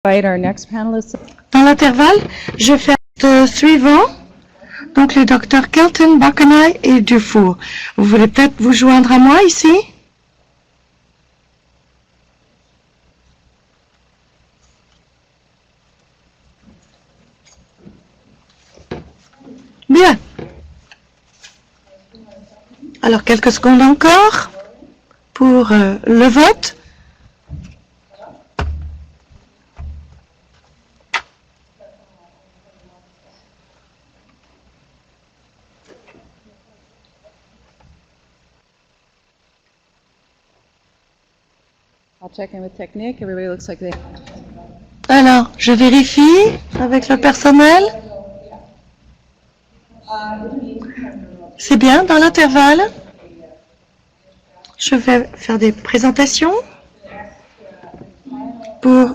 Dans l'intervalle, je fais le suivant, donc les docteurs Kelton, Baccanaille et Dufour. Vous voulez peut-être vous joindre à moi ici? Bien. Alors, quelques secondes encore pour le vote. Alors, je vérifie avec le personnel. C'est bien, dans l'intervalle, je vais faire des présentations pour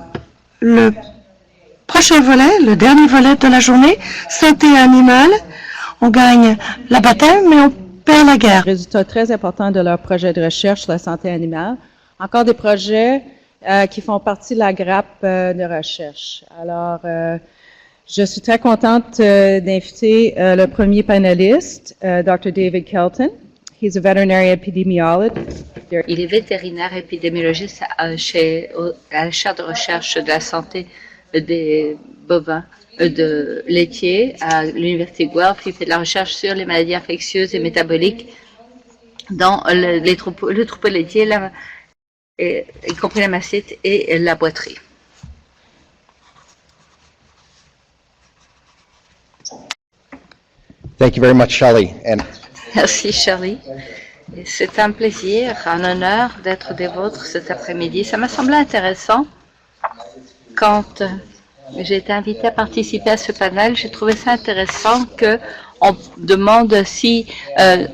le prochain volet, le dernier volet de la journée, santé animale. On gagne la bataille, mais on perd la guerre. Résultats très importants de leur projet de recherche sur la santé animale. Encore des projets qui font partie de la grappe de recherche. Alors, je suis très contente d'inviter le premier panéliste, Dr. David Kelton. He's a veterinary epidemiologist. Il est vétérinaire épidémiologiste à la chaire de recherche de la santé des bovins de laitiers à l'Université Guelph. Il fait de la recherche sur les maladies infectieuses et métaboliques dans le troupeau laitier, y compris la mastite et la boiterie. Thank you very much, Shelley. Merci, Shelley. C'est un plaisir, un honneur d'être des vôtres cet après-midi. Ça m'a semblé intéressant quand j'ai été invitée à participer à ce panel. J'ai trouvé ça intéressant qu'on demande si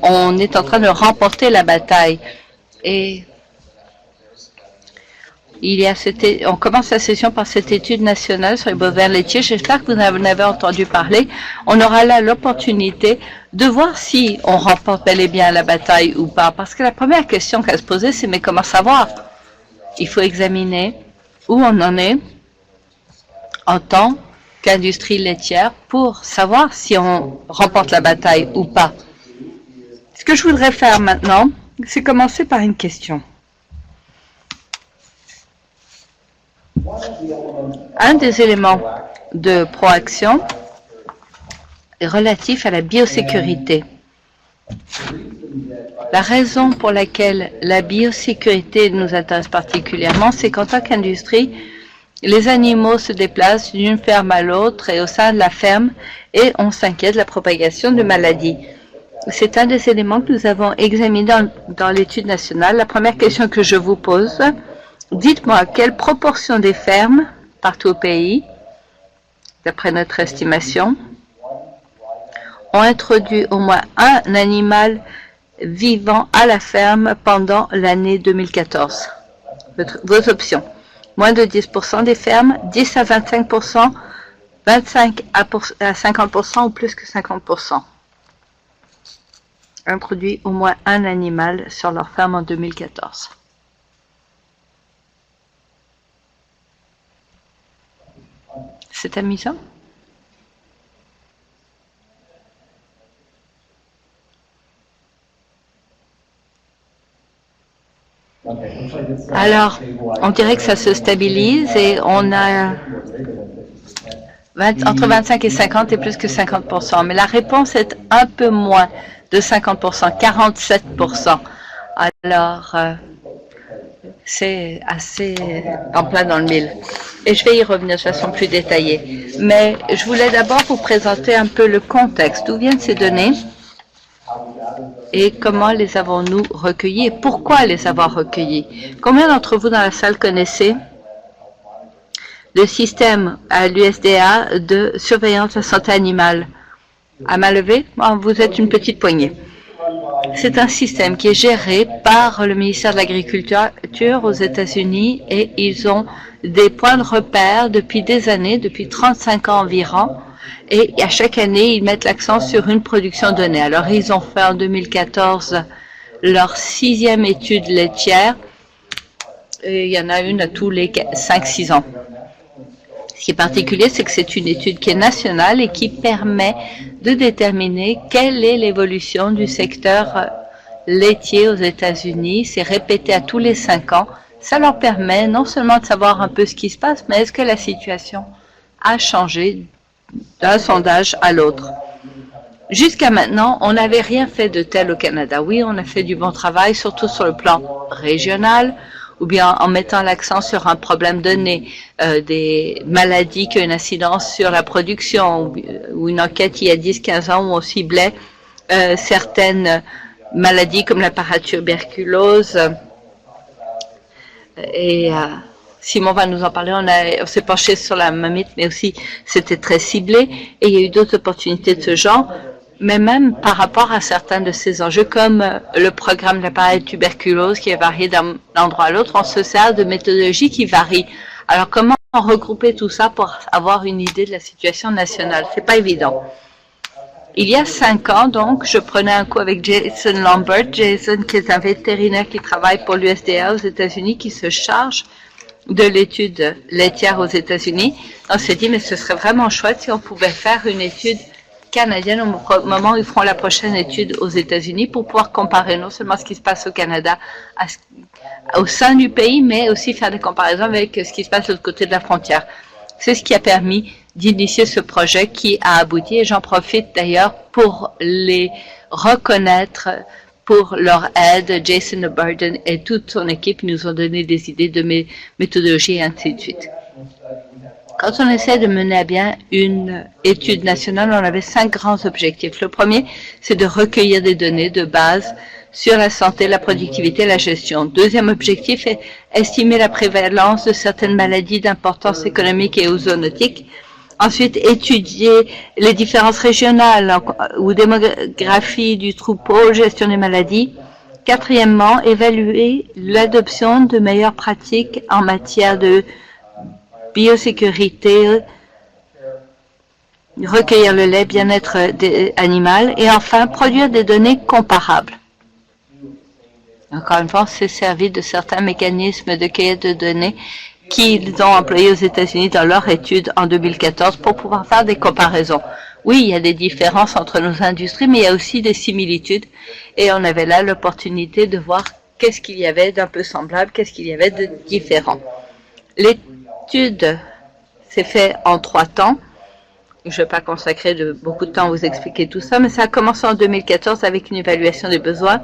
on est en train de remporter la bataille. Et on commence la session par cette étude nationale sur les bovins laitiers. J'espère que vous en avez entendu parler. On aura là l'opportunité de voir si on remporte bel et bien la bataille ou pas. Parce que la première question qu'à se poser, c'est mais comment savoir? Il faut examiner où on en est en tant qu'industrie laitière pour savoir si on remporte la bataille ou pas. Ce que je voudrais faire maintenant, c'est commencer par une question. Un des éléments de proaction est relatif à la biosécurité. La raison pour laquelle la biosécurité nous intéresse particulièrement, c'est qu'en tant qu'industrie, les animaux se déplacent d'une ferme à l'autre et au sein de la ferme et on s'inquiète de la propagation de maladies. C'est un des éléments que nous avons examiné dans l'étude nationale. La première question que je vous pose, dites-moi quelle proportion des fermes partout au pays, d'après notre estimation, ont introduit au moins un animal vivant à la ferme pendant l'année 2014. Vos options. Moins de 10% des fermes, 10 à 25%, 25 à 50% ou plus que 50%. Introduit au moins un animal sur leur ferme en 2014. C'est amusant. Alors, on dirait que ça se stabilise et on a entre 25 et 50 et plus que 50%. Mais la réponse est un peu moins de 50%, 47%. Alors, c'est assez en plein dans le mille. Et je vais y revenir de façon plus détaillée. Mais je voulais d'abord vous présenter un peu le contexte. D'où viennent ces données et comment les avons-nous recueillies et pourquoi les avoir recueillies. Combien d'entre vous dans la salle connaissez le système à l'USDA de surveillance de la santé animale? À main levée, vous êtes une petite poignée. C'est un système qui est géré par le ministère de l'Agriculture aux États-Unis et ils ont des points de repère depuis des années, depuis 35 ans environ. Et à chaque année, ils mettent l'accent sur une production donnée. Alors, ils ont fait en 2014 leur 6e étude laitière. Et il y en a une à tous les 5-6 ans. Ce qui est particulier, c'est que c'est une étude qui est nationale et qui permet de déterminer quelle est l'évolution du secteur laitier aux États-Unis. C'est répété à tous les 5 ans. Ça leur permet non seulement de savoir un peu ce qui se passe, mais est-ce que la situation a changé d'un sondage à l'autre. Jusqu'à maintenant, on n'avait rien fait de tel au Canada. Oui, on a fait du bon travail, surtout sur le plan régional, ou bien en mettant l'accent sur un problème donné, des maladies qui ont une incidence sur la production, ou une enquête il y a 10-15 ans où on ciblait certaines maladies comme la paratuberculose. Et Simon va nous en parler. On s'est penché sur la mamite, mais aussi c'était très ciblé. Et il y a eu d'autres opportunités de ce genre. Mais même par rapport à certains de ces enjeux, comme le programme de la paratuberculose qui a varié d'un endroit à l'autre, on se sert de méthodologies qui varient. Alors, comment regrouper tout ça pour avoir une idée de la situation nationale? C'est pas évident. Il y a 5 ans, donc, je prenais un coup avec Jason Lambert. Jason, qui est un vétérinaire qui travaille pour l'USDA aux États-Unis, qui se charge de l'étude laitière aux États-Unis. On s'est dit, mais ce serait vraiment chouette si on pouvait faire une étude canadienne au moment où ils feront la prochaine étude aux États-Unis pour pouvoir comparer non seulement ce qui se passe au Canada au sein du pays, mais aussi faire des comparaisons avec ce qui se passe de l'autre côté de la frontière. C'est ce qui a permis d'initier ce projet qui a abouti et j'en profite d'ailleurs pour les reconnaître pour leur aide. Jason Burden et toute son équipe nous ont donné des idées de méthodologie et ainsi de suite. Quand on essaie de mener à bien une étude nationale, on avait 5 grands objectifs. Le premier, c'est de recueillir des données de base sur la santé, la productivité et la gestion. Deuxième objectif est estimer la prévalence de certaines maladies d'importance économique et ou zoonotique. Ensuite, étudier les différences régionales ou démographie du troupeau, gestion des maladies. Quatrièmement, évaluer l'adoption de meilleures pratiques en matière de biosécurité, recueillir le lait, bien-être animal, et enfin, produire des données comparables. Encore une fois, on s'est servi de certains mécanismes de cueillette de données qu'ils ont employés aux États-Unis dans leur étude en 2014 pour pouvoir faire des comparaisons. Oui, il y a des différences entre nos industries, mais il y a aussi des similitudes, et on avait là l'opportunité de voir qu'est-ce qu'il y avait d'un peu semblable, qu'est-ce qu'il y avait de différent. L'étude s'est faite en 3 temps. Je ne vais pas consacrer beaucoup de temps à vous expliquer tout ça, mais ça a commencé en 2014 avec une évaluation des besoins.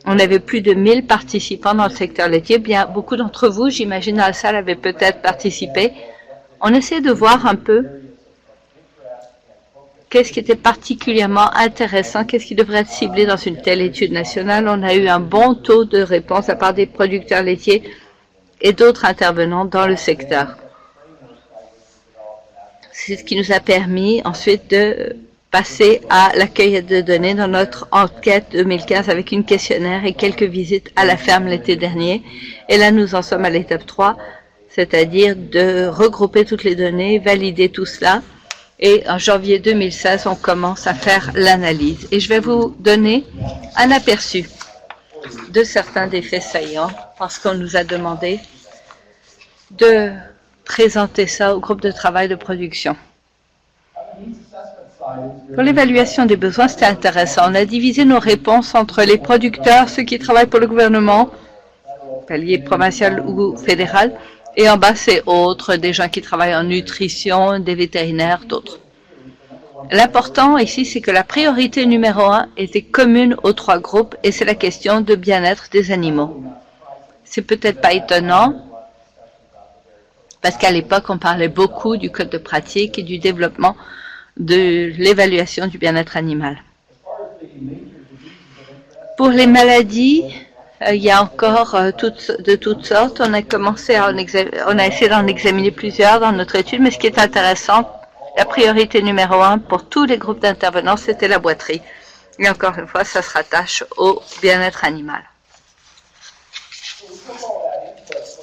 On avait plus de 1000 participants dans le secteur laitier. Bien, beaucoup d'entre vous, j'imagine, dans la salle, avaient peut-être participé. On essaie de voir un peu qu'est-ce qui était particulièrement intéressant, qu'est-ce qui devrait être ciblé dans une telle étude nationale. On a eu un bon taux de réponse à part des producteurs laitiers et d'autres intervenants dans le secteur. C'est ce qui nous a permis ensuite de passer à la cueillette de données dans notre enquête 2015 avec une questionnaire et quelques visites à la ferme l'été dernier. Et là, nous en sommes à l'étape 3, c'est-à-dire de regrouper toutes les données, valider tout cela. Et en janvier 2016, on commence à faire l'analyse. Et je vais vous donner un aperçu de certains des faits saillants parce qu'on nous a demandé de présenter ça au groupe de travail de production. Pour l'évaluation des besoins, c'était intéressant. On a divisé nos réponses entre les producteurs, ceux qui travaillent pour le gouvernement, palier provincial ou fédéral, et en bas, c'est autres, des gens qui travaillent en nutrition, des vétérinaires, d'autres. L'important ici, c'est que la priorité numéro 1 était commune aux 3 groupes, et c'est la question de bien-être des animaux. C'est peut-être pas étonnant, parce qu'à l'époque, on parlait beaucoup du code de pratique et du développement de l'évaluation du bien-être animal. Pour les maladies, il y a encore de toutes sortes. On a essayé d'en examiner plusieurs dans notre étude, mais ce qui est intéressant, la priorité numéro 1 pour tous les groupes d'intervenants, c'était la boiterie. Et encore une fois, ça se rattache au bien-être animal.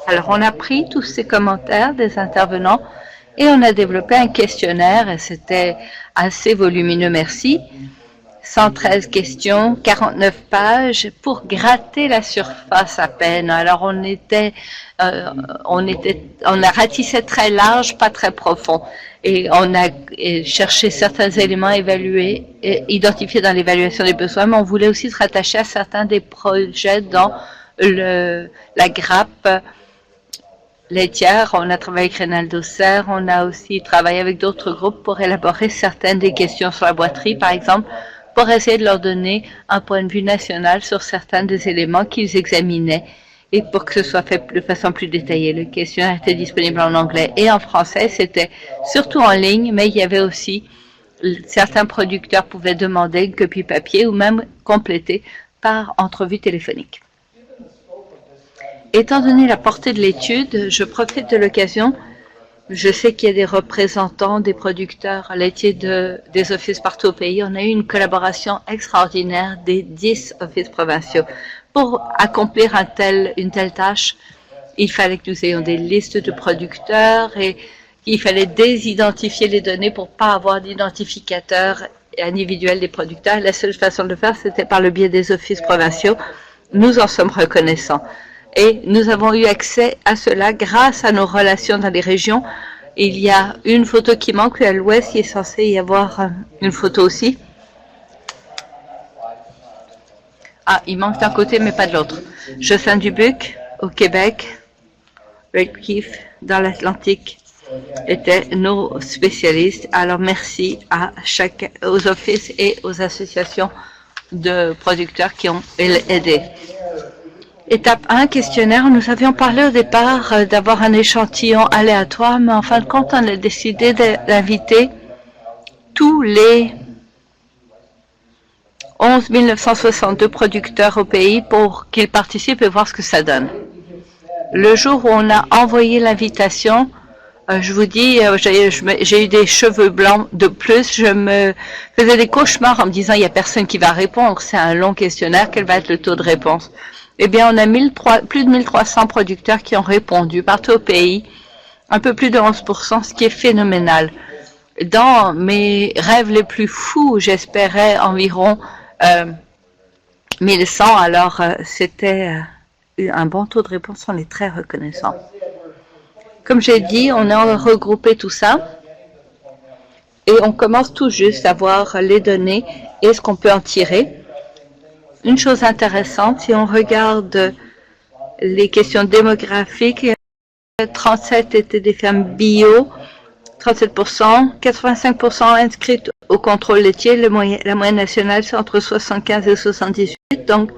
Alors, on a pris tous ces commentaires des intervenants et on a développé un questionnaire, et c'était assez volumineux, merci. 113 questions, 49 pages pour gratter la surface à peine. Alors on a ratissé très large, pas très profond. Et on a cherché certains éléments évalués et identifiés dans l'évaluation des besoins, mais on voulait aussi se rattacher à certains des projets dans la grappe laitière. On a travaillé avec Reynaldo Serre, on a aussi travaillé avec d'autres groupes pour élaborer certaines des questions sur la boiterie, par exemple, pour essayer de leur donner un point de vue national sur certains des éléments qu'ils examinaient et pour que ce soit fait de façon plus détaillée. Le questionnaire était disponible en anglais et en français, c'était surtout en ligne, mais il y avait aussi, certains producteurs pouvaient demander une copie papier ou même compléter par entrevue téléphonique. Étant donné la portée de l'étude, je profite de l'occasion. Je sais qu'il y a des représentants des producteurs laitiers des offices partout au pays. On a eu une collaboration extraordinaire des 10 offices provinciaux. Pour accomplir une telle tâche, il fallait que nous ayons des listes de producteurs et il fallait désidentifier les données pour pas avoir d'identificateur individuel des producteurs. La seule façon de le faire, c'était par le biais des offices provinciaux. Nous en sommes reconnaissants. Et nous avons eu accès à cela grâce à nos relations dans les régions. Il y a une photo qui manque, à l'ouest, il est censé y avoir une photo aussi. Ah, il manque d'un côté, mais pas de l'autre. Jocelyn-du-Buc, au Québec, Redcliffe, dans l'Atlantique, étaient nos spécialistes. Alors, merci aux offices et aux associations de producteurs qui ont aidé. Étape 1, questionnaire. Nous avions parlé au départ d'avoir un échantillon aléatoire, mais en fin de compte, on a décidé d'inviter tous les 11 962 producteurs au pays pour qu'ils participent et voir ce que ça donne. Le jour où on a envoyé l'invitation, je vous dis, j'ai eu des cheveux blancs de plus. Je me faisais des cauchemars en me disant, il n'y a personne qui va répondre. C'est un long questionnaire. Quel va être le taux de réponse? Eh bien, on a plus de 1300 producteurs qui ont répondu partout au pays, un peu plus de 11%, ce qui est phénoménal. Dans mes rêves les plus fous, j'espérais environ 1100, alors c'était un bon taux de réponse, on est très reconnaissant. Comme j'ai dit, on a regroupé tout ça et on commence tout juste à voir les données et ce qu'on peut en tirer. Une chose intéressante, si on regarde les questions démographiques, 37 étaient des fermes bio, 37%, 85% inscrites au contrôle laitier. La moyenne nationale, c'est entre 75 et 78. Donc,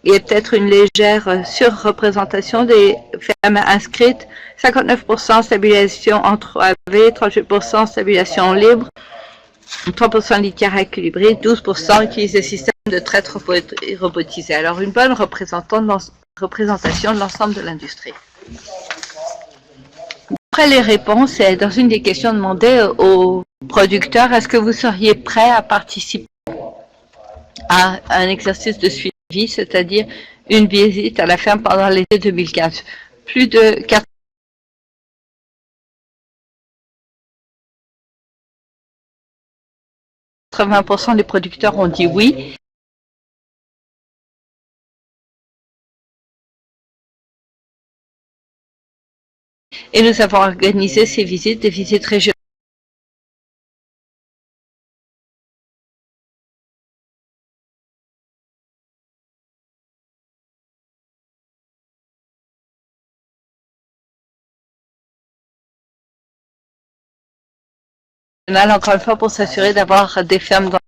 il y a peut-être une légère surreprésentation des fermes inscrites. 59% stabilisation en 3V, 38% stabilisation libre, 3% litière équilibrée, 12% utilisent des systèmes de traite robotisés. Alors, une bonne représentation de l'ensemble de l'industrie. Après les réponses, c'est dans une des questions demandées aux producteurs, est-ce que vous seriez prêt à participer à un exercice de suivi, c'est-à-dire une visite à la ferme pendant l'été 2015? Plus de 80% des producteurs ont dit oui. Et nous avons organisé ces visites, des visites régionales. Encore une fois, pour s'assurer d'avoir des fermes dans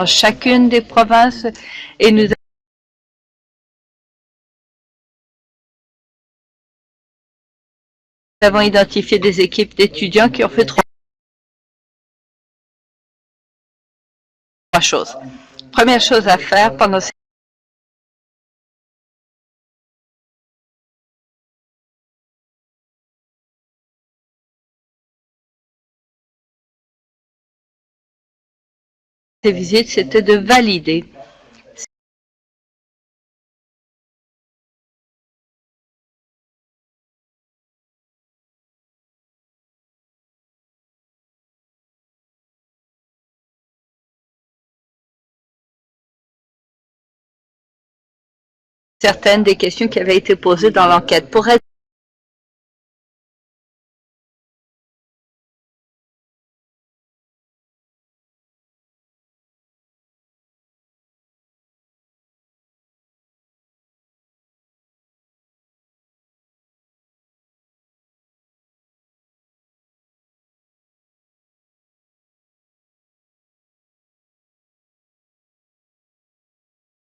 chacune des provinces et nous avons identifié des équipes d'étudiants qui ont fait trois choses. Première chose à faire pendant ces ces visites, c'était de valider certaines des questions qui avaient été posées dans l'enquête. Pour être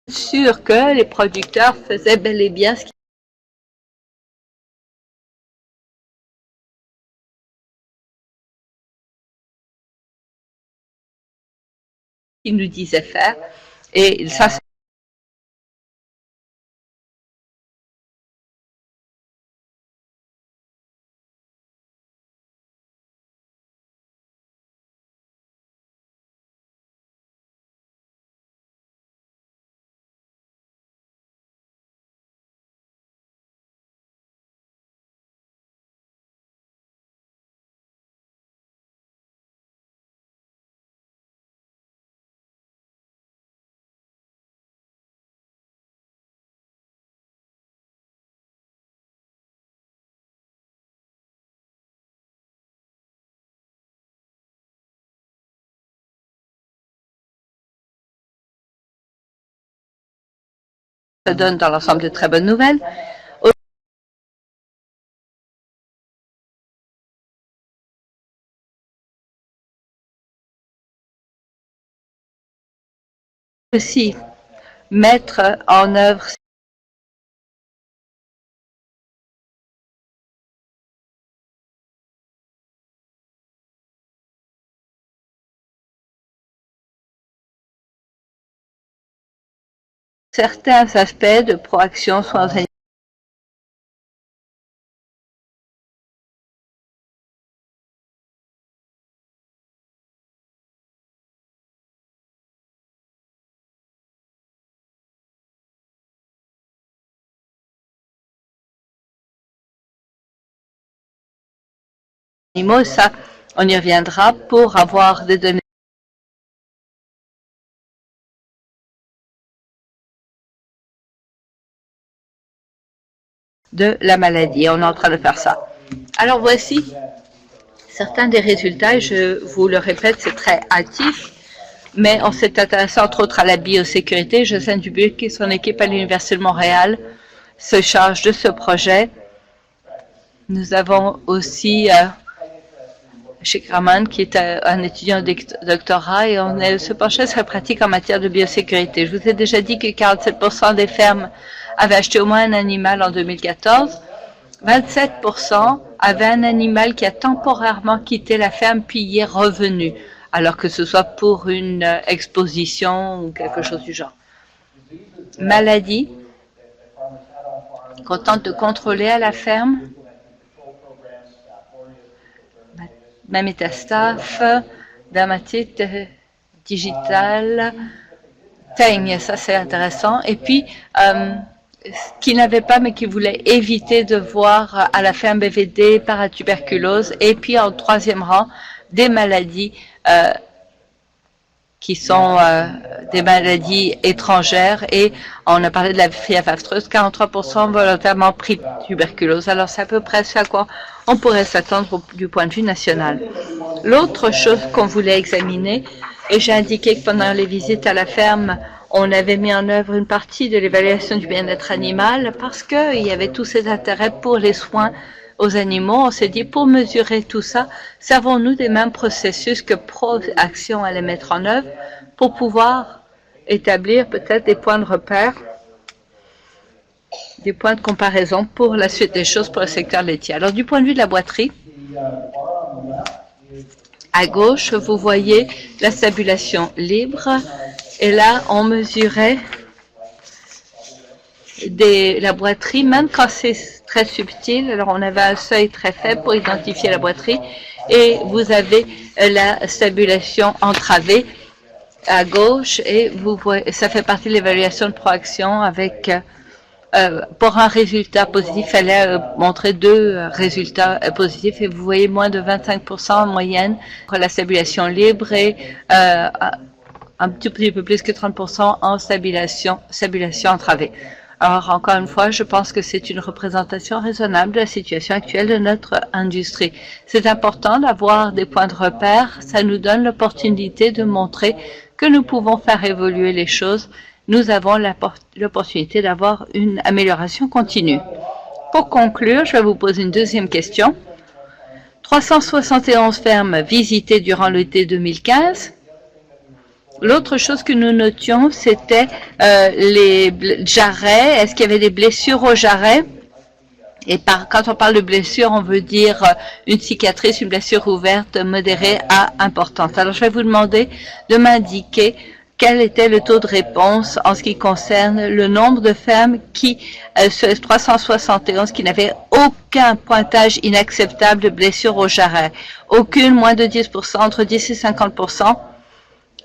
sûr que les producteurs faisaient bel et bien ce qu'ils nous disaient faire. Et ça, c'est ça donne dans l'ensemble de très bonnes nouvelles. Aussi, mettre en œuvre certains aspects de proaction soins animaux, ça, on y reviendra pour avoir des données de la maladie. On est en train de faire ça. Alors voici certains des résultats. Je vous le répète, c'est très hâtif, mais on s'est intéressé entre autres à la biosécurité. Jocelyne Dubuc et son équipe à l'Université de Montréal se chargent de ce projet. Nous avons aussi Sheikh Rahman, qui est un étudiant de doctorat, et on se penchait sur la pratique en matière de biosécurité. Je vous ai déjà dit que 47% des fermes avaient acheté au moins un animal en 2014. 27% avaient un animal qui a temporairement quitté la ferme puis y est revenu, alors que ce soit pour une exposition ou quelque chose du genre. Maladie qu'on tente de contrôler à la ferme. Métastaphe, dermatite digitale, teigne, ça c'est intéressant. Et puis, qui n'avait pas, mais qui voulait éviter de voir à la ferme BVD, paratuberculose, et puis en troisième rang, des maladies qui sont des maladies étrangères, et on a parlé de la fièvre afteuse, 43% volontairement pris tuberculose. Alors c'est à peu près ce à quoi on pourrait s'attendre du point de vue national. L'autre chose qu'on voulait examiner, et j'ai indiqué que pendant les visites à la ferme, on avait mis en œuvre une partie de l'évaluation du bien-être animal parce qu'il y avait tous ces intérêts pour les soins aux animaux. On s'est dit, pour mesurer tout ça, servons-nous des mêmes processus que Proaction allait mettre en œuvre pour pouvoir établir peut-être des points de repère, des points de comparaison pour la suite des choses pour le secteur laitier. Alors, du point de vue de la boiterie, à gauche, vous voyez la stabulation libre. Et là, on mesurait la boiterie, même quand c'est très subtil. Alors, on avait un seuil très faible pour identifier la boiterie. Et vous avez la stabulation entravée. à gauche et vous voyez, ça fait partie de l'évaluation de proaction avec pour un résultat positif, il fallait montrer deux résultats positifs et vous voyez moins de 25% en moyenne pour la stabilisation libre et un petit peu plus que 30% en stabilisation entravée. Alors, encore une fois, je pense que c'est une représentation raisonnable de la situation actuelle de notre industrie. C'est important d'avoir des points de repère. Ça nous donne l'opportunité de montrer que nous pouvons faire évoluer les choses. Nous avons l'opportunité d'avoir une amélioration continue. Pour conclure, je vais vous poser une deuxième question. 371 fermes visitées durant l'été 2015. L'autre chose que nous notions, c'était les jarrets. Est-ce qu'il y avait des blessures aux jarrets? Et quand on parle de blessure, on veut dire une cicatrice, une blessure ouverte, modérée à importante. Alors, je vais vous demander de m'indiquer quel était le taux de réponse en ce qui concerne le nombre de fermes sur les 371 qui n'avaient aucun pointage inacceptable de blessure au jarret. Aucune, moins de 10%, entre 10 et 50%.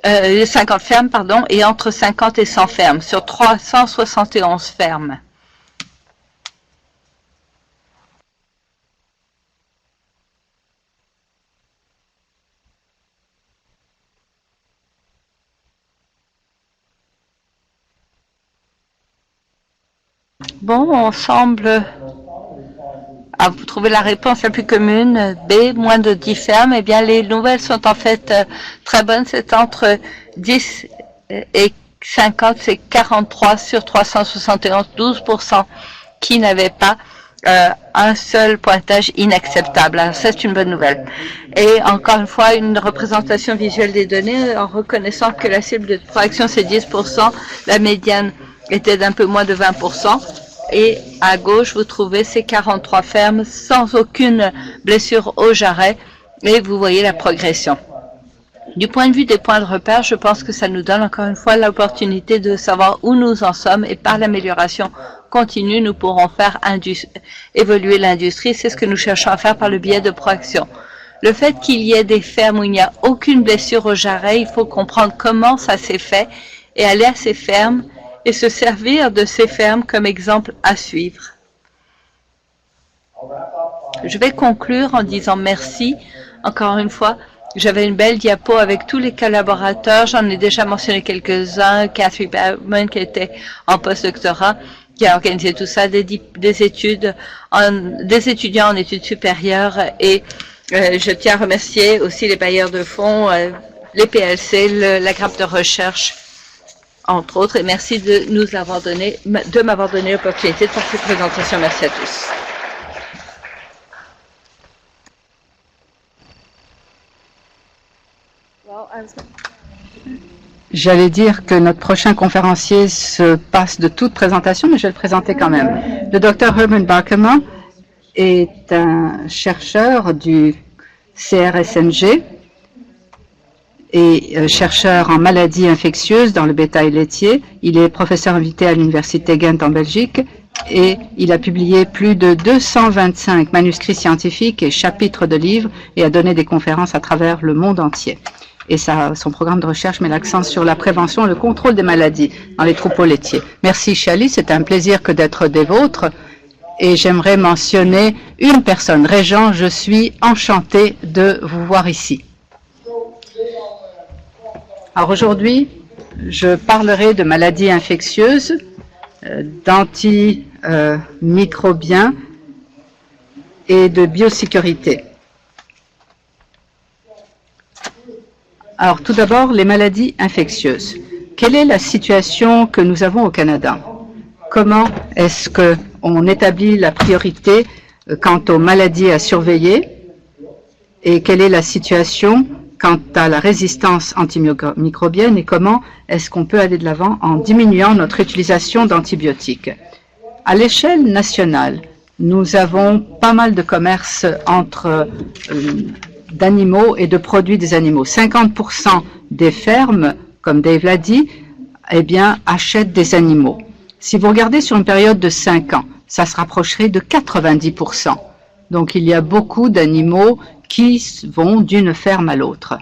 50 fermes, pardon, et entre 50 et 100 fermes, sur 371 fermes. Bon, on semble vous trouvez la réponse la plus commune, B, moins de 10 fermes. Eh bien, les nouvelles sont en fait très bonnes. C'est entre 10 et 50, c'est 43 sur 371, 12% qui n'avaient pas un seul pointage inacceptable. Alors, c'est une bonne nouvelle. Et encore une fois, une représentation visuelle des données en reconnaissant que la cible de proaction, c'est 10%. La médiane était d'un peu moins de 20%. Et à gauche, vous trouvez ces 43 fermes sans aucune blessure au jarret et vous voyez la progression. Du point de vue des points de repère, je pense que ça nous donne encore une fois l'opportunité de savoir où nous en sommes et par l'amélioration continue, nous pourrons faire évoluer l'industrie. C'est ce que nous cherchons à faire par le biais de proaction. Le fait qu'il y ait des fermes où il n'y a aucune blessure au jarret, il faut comprendre comment ça s'est fait et aller à ces fermes et se servir de ces fermes comme exemple à suivre. Je vais conclure en disant merci. Encore une fois, j'avais une belle diapo avec tous les collaborateurs. J'en ai déjà mentionné quelques-uns. Catherine Bauman qui était en postdoctorat, qui a organisé tout ça, des étudiants en études supérieures. Et je tiens à remercier aussi les bailleurs de fonds, les PLC, la grappe de recherche, entre autres, et merci de m'avoir donné l'opportunité de faire cette présentation. Merci à tous. J'allais dire que notre prochain conférencier se passe de toute présentation, mais je vais le présenter quand même. Le Dr Herman Barkema est un chercheur du CRSNG et chercheur en maladies infectieuses dans le bétail laitier. Il est professeur invité à l'Université Ghent en Belgique et il a publié plus de 225 manuscrits scientifiques et chapitres de livres et a donné des conférences à travers le monde entier. Et son programme de recherche met l'accent sur la prévention et le contrôle des maladies dans les troupeaux laitiers. Merci Shali, c'est un plaisir que d'être des vôtres. Et j'aimerais mentionner une personne. Régent, je suis enchantée de vous voir ici. Alors aujourd'hui, je parlerai de maladies infectieuses, d'antimicrobiens et de biosécurité. Alors tout d'abord, les maladies infectieuses. Quelle est la situation que nous avons au Canada? Comment est-ce qu'on établit la priorité quant aux maladies à surveiller? Et quelle est la situation quant à la résistance antimicrobienne et comment est-ce qu'on peut aller de l'avant en diminuant notre utilisation d'antibiotiques? À l'échelle nationale, nous avons pas mal de commerce entre d'animaux et de produits des animaux. 50% des fermes, comme Dave l'a dit, eh bien, achètent des animaux. Si vous regardez sur une période de 5 ans, ça se rapprocherait de 90%. Donc, il y a beaucoup d'animaux qui vont d'une ferme à l'autre.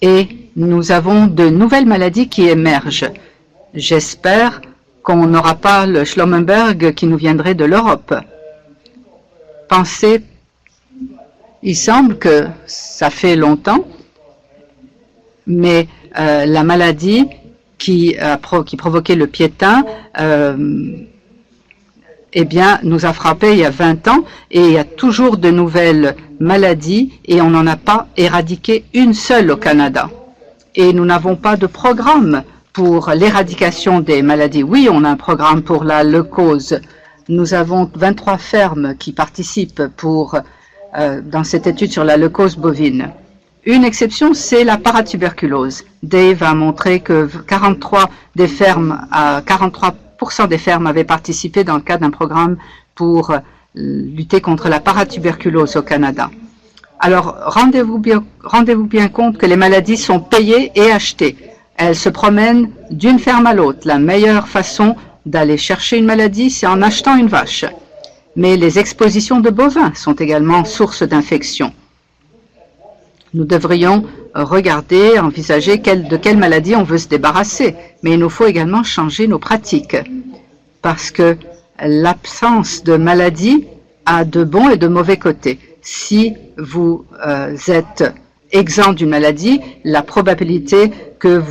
Et nous avons de nouvelles maladies qui émergent. J'espère qu'on n'aura pas le Schlumberg qui nous viendrait de l'Europe. Pensez, il semble que ça fait longtemps, mais la maladie qui provoquait le piétin, eh bien, nous a frappé il y a 20 ans et il y a toujours de nouvelles maladies et on n'en a pas éradiqué une seule au Canada. Et nous n'avons pas de programme pour l'éradication des maladies. Oui, on a un programme pour la leucose. Nous avons 23 fermes qui participent dans cette étude sur la leucose bovine. Une exception, c'est la paratuberculose. Dave a montré que 43% des fermes avaient participé dans le cadre d'un programme pour lutter contre la paratuberculose au Canada. Alors, rendez-vous bien compte que les maladies sont payées et achetées. Elles se promènent d'une ferme à l'autre. La meilleure façon d'aller chercher une maladie, c'est en achetant une vache. Mais les expositions de bovins sont également source d'infection. Nous devrions regarder, envisager de quelle maladie on veut se débarrasser. Mais il nous faut également changer nos pratiques. Parce que l'absence de maladie a de bons et de mauvais côtés. Si vous êtes exempt d'une maladie, la probabilité que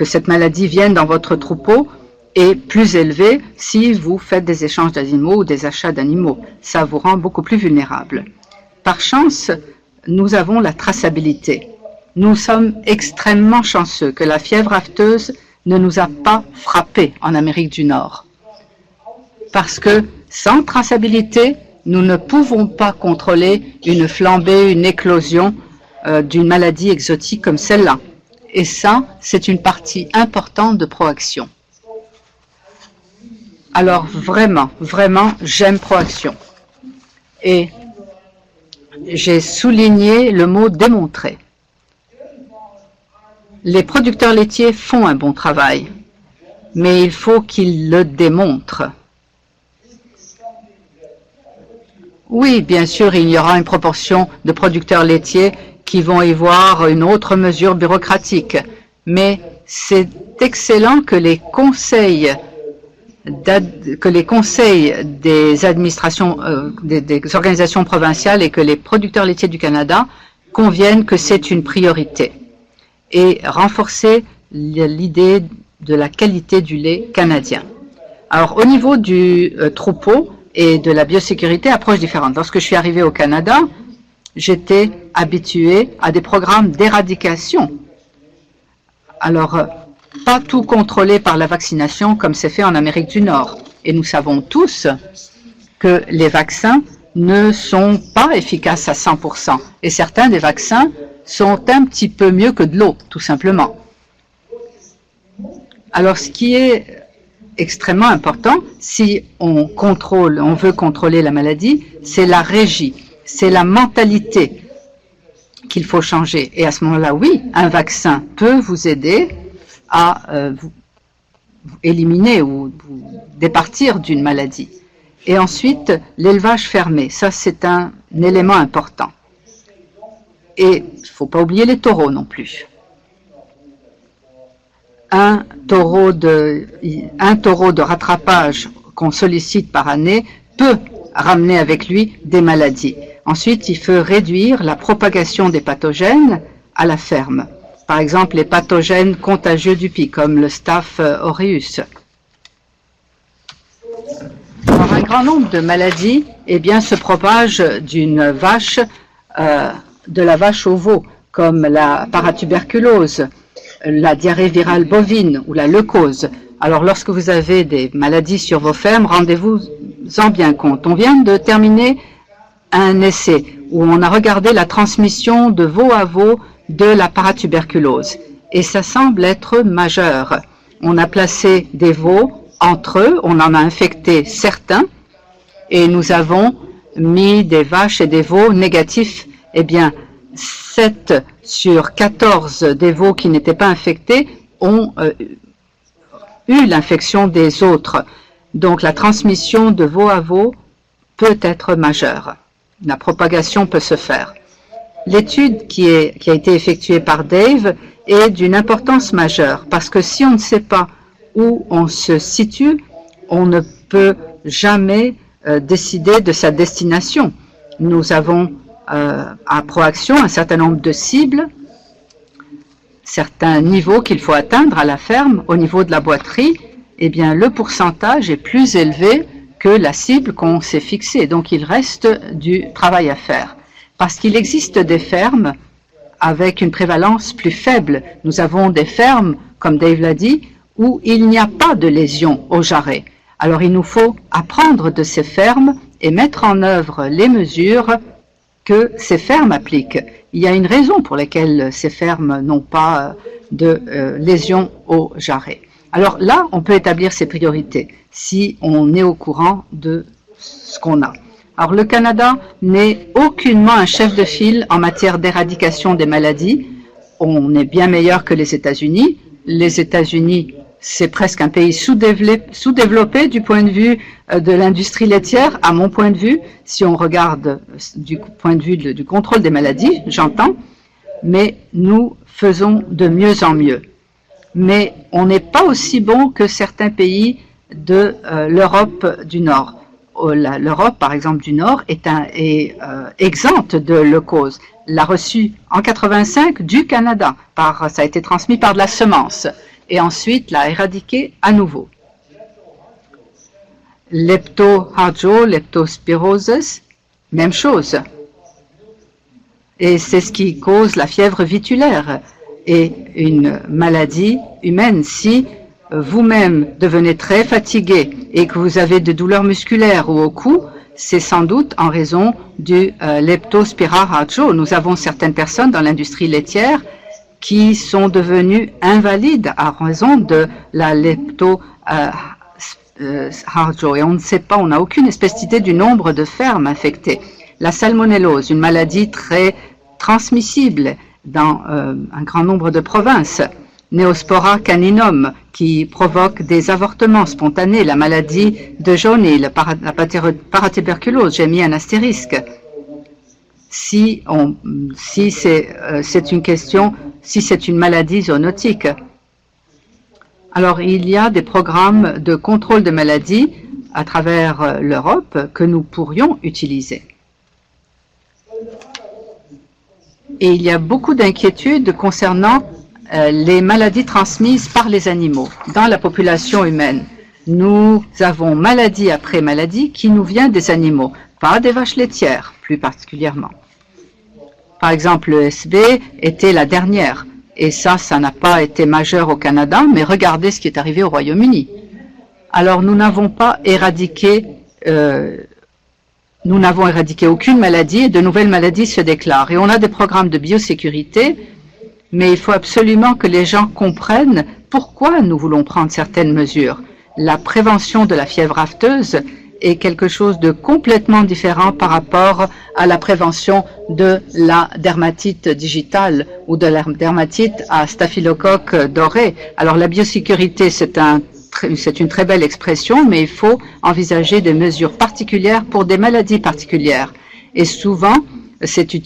cette maladie vienne dans votre troupeau est plus élevée si vous faites des échanges d'animaux ou des achats d'animaux. Ça vous rend beaucoup plus vulnérable. Par chance, nous avons la traçabilité. Nous sommes extrêmement chanceux que la fièvre afteuse ne nous a pas frappés en Amérique du Nord. Parce que sans traçabilité, nous ne pouvons pas contrôler une flambée, une éclosion d'une maladie exotique comme celle-là. Et ça, c'est une partie importante de Proaction. Alors vraiment, j'aime Proaction. Et j'ai souligné le mot « démontrer ». Les producteurs laitiers font un bon travail, mais il faut qu'ils le démontrent. Oui, bien sûr, il y aura une proportion de producteurs laitiers qui vont y voir une autre mesure bureaucratique, mais c'est excellent que les conseils des administrations, des organisations provinciales et que les producteurs laitiers du Canada conviennent que c'est une priorité et renforcer l'idée de la qualité du lait canadien. Alors, au niveau du troupeau et de la biosécurité, approche différente. Lorsque je suis arrivé au Canada, j'étais habitué à des programmes d'éradication. Alors, pas tout contrôlé par la vaccination comme c'est fait en Amérique du Nord. Et nous savons tous que les vaccins ne sont pas efficaces à 100%. Et certains des vaccins sont un petit peu mieux que de l'eau, tout simplement. Alors, ce qui est extrêmement important, si on veut contrôler la maladie, c'est la régie, c'est la mentalité qu'il faut changer. Et à ce moment-là, oui, un vaccin peut vous aider à vous éliminer ou vous départir d'une maladie. Et ensuite, l'élevage fermé, ça c'est un élément important. Et il ne faut pas oublier les taureaux non plus. Un taureau de rattrapage qu'on sollicite par année peut ramener avec lui des maladies. Ensuite, il faut réduire la propagation des pathogènes à la ferme. Par exemple, les pathogènes contagieux du pic, comme le Staph aureus. Alors, un grand nombre de maladies se propagent d'une vache, de la vache au veau, comme la paratuberculose, la diarrhée virale bovine ou la leucose. Alors, lorsque vous avez des maladies sur vos fermes, rendez-vous-en bien compte. On vient de terminer un essai où on a regardé la transmission de veau à veau de la paratuberculose. Et ça semble être majeur. On a placé des veaux entre eux, on en a infecté certains, et nous avons mis des vaches et des veaux négatifs. Eh bien, 7 sur 14 des veaux qui n'étaient pas infectés ont eu l'infection des autres. Donc, la transmission de veau à veau peut être majeure. La propagation peut se faire. L'étude qui a été effectuée par Dave est d'une importance majeure parce que si on ne sait pas où on se situe, on ne peut jamais décider de sa destination. Nous avons à Proaction un certain nombre de cibles, certains niveaux qu'il faut atteindre à la ferme. Au niveau de la boîterie, eh bien, le pourcentage est plus élevé que la cible qu'on s'est fixée. Donc, il reste du travail à faire. Parce qu'il existe des fermes avec une prévalence plus faible. Nous avons des fermes, comme Dave l'a dit, où il n'y a pas de lésion au jarret. Alors, il nous faut apprendre de ces fermes et mettre en œuvre les mesures que ces fermes appliquent. Il y a une raison pour laquelle ces fermes n'ont pas de lésions au jarret. Alors là, on peut établir ses priorités si on est au courant de ce qu'on a. Alors le Canada n'est aucunement un chef de file en matière d'éradication des maladies. On est bien meilleur que les États-Unis. Les États-Unis, c'est presque un pays sous-développé du point de vue de l'industrie laitière, à mon point de vue, si on regarde du point de vue du contrôle des maladies, j'entends, mais nous faisons de mieux en mieux. Mais on n'est pas aussi bon que certains pays de l'Europe du Nord. L'Europe, par exemple, du Nord est exempte de leucose. L'a reçu en 85 du Canada, ça a été transmis par de la semence, et ensuite l'a éradiqué à nouveau. Leptospirosis, même chose. Et c'est ce qui cause la fièvre vitulaire et une maladie humaine. Si vous-même devenez très fatigué et que vous avez des douleurs musculaires ou au cou, c'est sans doute en raison du leptospirosis. Nous avons certaines personnes dans l'industrie laitière qui sont devenues invalides à raison de la leptospirosis. Et on ne sait pas, on n'a aucune espèce d'idée du nombre de fermes infectées. La salmonellose, une maladie très transmissible dans un grand nombre de provinces. Neospora caninum, qui provoque des avortements spontanés, la maladie de Johnny, la paratuberculose, j'ai mis un astérisque. Si c'est une question, si c'est une maladie zoonotique. Alors, il y a des programmes de contrôle de maladies à travers l'Europe que nous pourrions utiliser. Et il y a beaucoup d'inquiétudes concernant les maladies transmises par les animaux dans la population humaine. Nous avons maladie après maladie qui nous vient des animaux, pas des vaches laitières plus particulièrement. Par exemple, le SB était la dernière. Et ça n'a pas été majeur au Canada, mais regardez ce qui est arrivé au Royaume-Uni. Alors, nous n'avons pas éradiqué, aucune maladie et de nouvelles maladies se déclarent. Et on a des programmes de biosécurité, mais il faut absolument que les gens comprennent pourquoi nous voulons prendre certaines mesures. La prévention de la fièvre afteuse est quelque chose de complètement différent par rapport à la prévention de la dermatite digitale ou de la dermatite à staphylocoque doré. Alors la biosécurité, c'est une très belle expression, mais il faut envisager des mesures particulières pour des maladies particulières. Et souvent,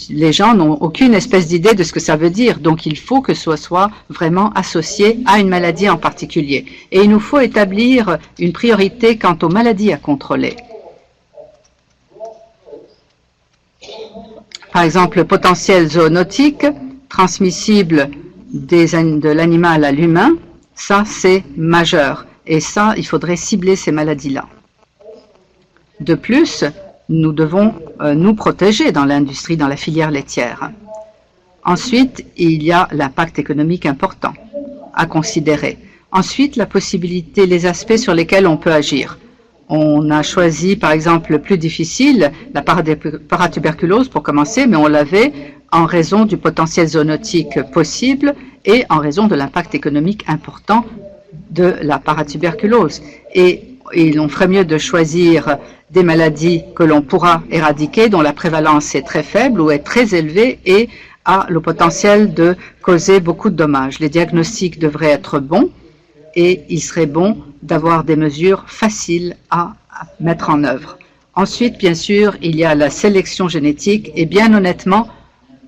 les gens n'ont aucune espèce d'idée de ce que ça veut dire, donc il faut que ce soit vraiment associé à une maladie en particulier. Et il nous faut établir une priorité quant aux maladies à contrôler. Par exemple, le potentiel zoonotique transmissible de l'animal à l'humain, ça c'est majeur. Et ça, il faudrait cibler ces maladies-là. De plus, nous devons nous protéger dans l'industrie, dans la filière laitière. Ensuite, il y a l'impact économique important à considérer. Ensuite, la possibilité, les aspects sur lesquels on peut agir. On a choisi, par exemple, le plus difficile, la paratuberculose pour commencer, mais on l'avait en raison du potentiel zoonotique possible et en raison de l'impact économique important de la paratuberculose. Et on ferait mieux de choisir des maladies que l'on pourra éradiquer, dont la prévalence est très faible ou est très élevée et a le potentiel de causer beaucoup de dommages. Les diagnostics devraient être bons et il serait bon d'avoir des mesures faciles à mettre en œuvre. Ensuite, bien sûr, il y a la sélection génétique et bien honnêtement,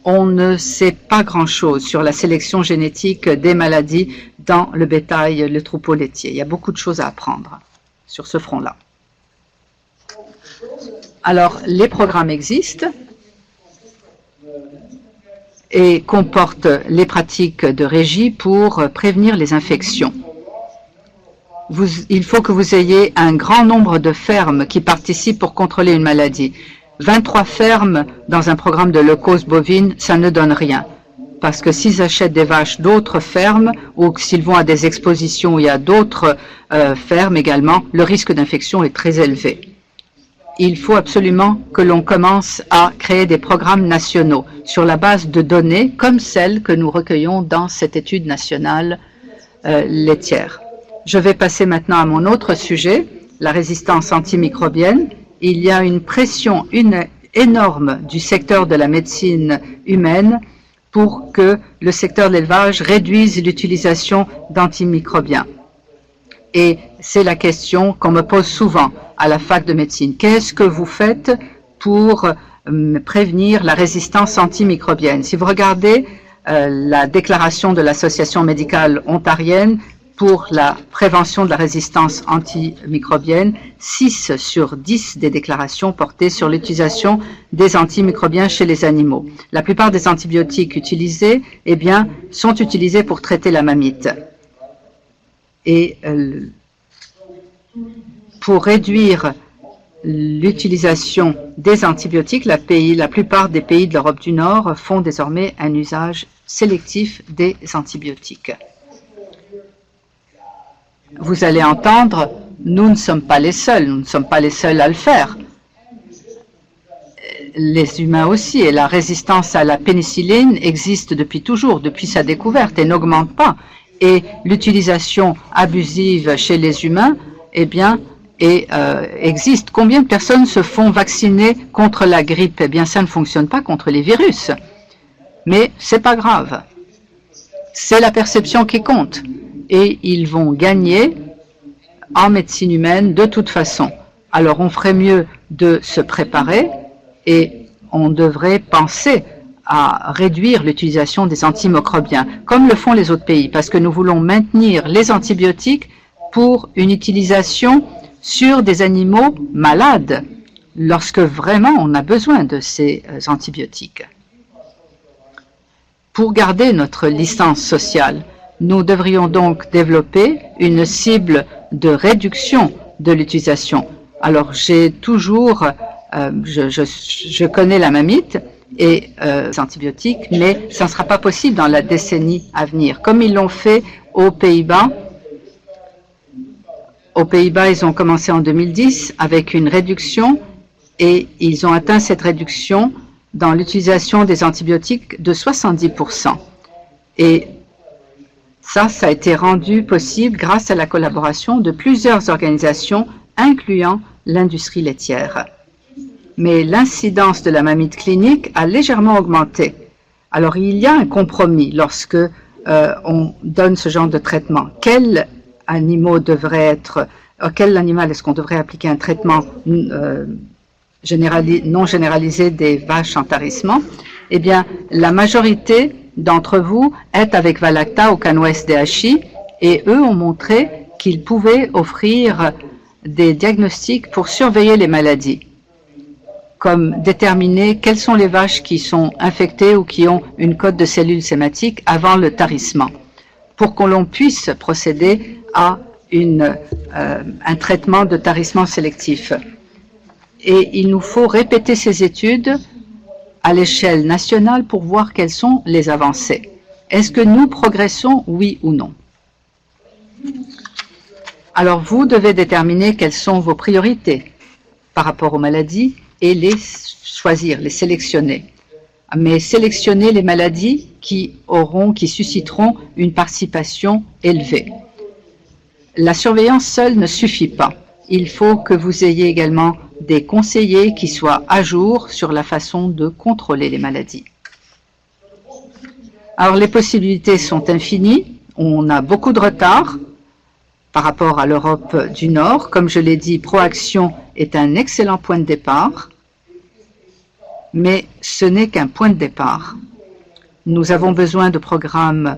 on ne sait pas grand-chose sur la sélection génétique des maladies dans le bétail, le troupeau laitier. Il y a beaucoup de choses à apprendre sur ce front-là. Alors, les programmes existent et comportent les pratiques de régie pour prévenir les infections. Il faut que vous ayez un grand nombre de fermes qui participent pour contrôler une maladie. 23 fermes dans un programme de leucose bovine, ça ne donne rien. Parce que s'ils achètent des vaches d'autres fermes ou s'ils vont à des expositions où il y a d'autres fermes également, le risque d'infection est très élevé. Il faut absolument que l'on commence à créer des programmes nationaux sur la base de données comme celles que nous recueillons dans cette étude nationale laitière. Je vais passer maintenant à mon autre sujet, la résistance antimicrobienne. Il y a une pression énorme du secteur de la médecine humaine pour que le secteur de l'élevage réduise l'utilisation d'antimicrobiens. Et c'est la question qu'on me pose souvent à la fac de médecine. Qu'est-ce que vous faites pour prévenir la résistance antimicrobienne? Si vous regardez la déclaration de l'Association médicale ontarienne pour la prévention de la résistance antimicrobienne, 6 sur 10 des déclarations portaient sur l'utilisation des antimicrobiens chez les animaux. La plupart des antibiotiques utilisés, eh bien, sont utilisés pour traiter la mamite. Et pour réduire l'utilisation des antibiotiques, la plupart des pays de l'Europe du Nord font désormais un usage sélectif des antibiotiques. Vous allez entendre, nous ne sommes pas les seuls, nous ne sommes pas les seuls à le faire. Les humains aussi, et la résistance à la pénicilline existe depuis toujours, depuis sa découverte, et n'augmente pas. Et l'utilisation abusive chez les humains, eh bien, existe. Combien de personnes se font vacciner contre la grippe? Eh bien, ça ne fonctionne pas contre les virus. Mais c'est pas grave. C'est la perception qui compte. Et ils vont gagner en médecine humaine de toute façon. Alors, on ferait mieux de se préparer et on devrait penser à réduire l'utilisation des antimicrobiens, comme le font les autres pays, parce que nous voulons maintenir les antibiotiques pour une utilisation sur des animaux malades, lorsque vraiment on a besoin de ces antibiotiques. Pour garder notre licence sociale, nous devrions donc développer une cible de réduction de l'utilisation. Alors, j'ai toujours, je connais la mamite et les antibiotiques, mais ça ne sera pas possible dans la décennie à venir. Comme ils l'ont fait aux Pays-Bas. Aux Pays-Bas, ils ont commencé en 2010 avec une réduction et ils ont atteint cette réduction dans l'utilisation des antibiotiques de 70%. Et ça a été rendu possible grâce à la collaboration de plusieurs organisations, incluant l'industrie laitière. Mais l'incidence de la mamite clinique a légèrement augmenté. Alors, il y a un compromis lorsque on donne ce genre de traitement. Quel animal est-ce qu'on devrait appliquer un traitement non généralisé des vaches en tarissement? Eh bien, la majorité d'entre vous est avec Valacta au CanOest DHI et eux ont montré qu'ils pouvaient offrir des diagnostics pour surveiller les maladies, comme déterminer quelles sont les vaches qui sont infectées ou qui ont une cote de cellules sématiques avant le tarissement, pour qu'on l'on puisse procéder à un traitement de tarissement sélectif. Et il nous faut répéter ces études à l'échelle nationale pour voir quelles sont les avancées. Est-ce que nous progressons, oui ou non? Alors, vous devez déterminer quelles sont vos priorités par rapport aux maladies et les choisir, les sélectionner. Mais sélectionner les maladies qui susciteront une participation élevée. La surveillance seule ne suffit pas. Il faut que vous ayez également des conseillers qui soient à jour sur la façon de contrôler les maladies. Alors, les possibilités sont infinies. On a beaucoup de retard par rapport à l'Europe du Nord. Comme je l'ai dit, Proaction est un excellent point de départ, mais ce n'est qu'un point de départ. Nous avons besoin de programmes